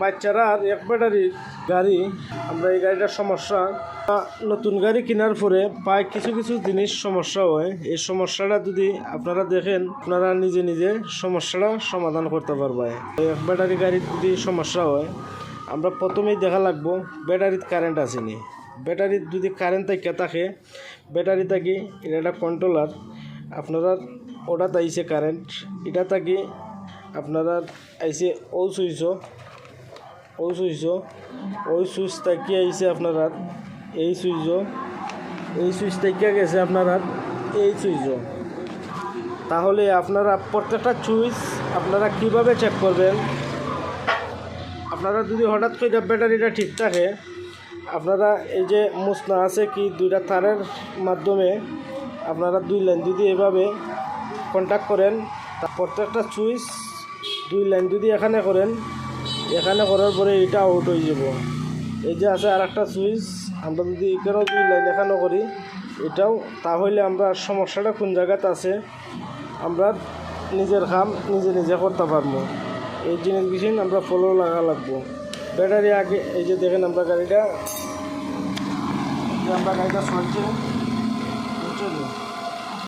বাচ্চারা আর এক ব্যাটারি গাড়ি, আমরা এই গাড়িটার সমস্যা, নতুন গাড়ি কেনার পরে প্রায় কিছু কিছু জিনিস সমস্যা হয়। এই সমস্যাটা যদি আপনারা দেখেন, আপনারা নিজে নিজে সমস্যাটা সমাধান করতে পারবেন। এক ব্যাটারি গাড়ির যদি সমস্যা হয়, আমরা প্রথমেই দেখা লাগবো ব্যাটারির কারেন্ট আসেনি। ব্যাটারির যদি কারেন্ট থাকে ব্যাটারি থাকি এটা একটা কন্ট্রোলার, আপনারা ওটা আইসে কারেন্ট, এটা থাকি আপনারা আইসে ওই সুইচ থাকি আইসে আপনারা এই সুইচ থেকে গেছে আপনারা এই সুইচও। তাহলে আপনারা প্রত্যেকটা সুইচ আপনারা কিভাবে চেক করবেন, আপনারা যদি হঠাৎ করে ব্যাটারিটা ঠিক থাকে, আপনারা এই যে মুসনা আছে কি দুইটা তারের মাধ্যমে আপনারা দুই লাইন যদি এভাবে কন্ট্যাক্ট করেন, প্রত্যেকটা সুইচ দুই লাইন যদি এখানে করেন, এখানে করার পরে এটা আউট হয়ে যাব। এই যে আছে আর একটা সুইচ, আমরা যদি এখানেও দুই লাইন এখানেও করি এটাও, তাহলে আমরা সমস্যাটা কোন জায়গাতে আছে আমরা নিজের কাম নিজে করতে পারবো। এই জিনিসগুলো আমরা ফলো লাগা লাগবো। ব্যাটারি আগে এই যে দেখেন আমরা গাড়িটা চলছে।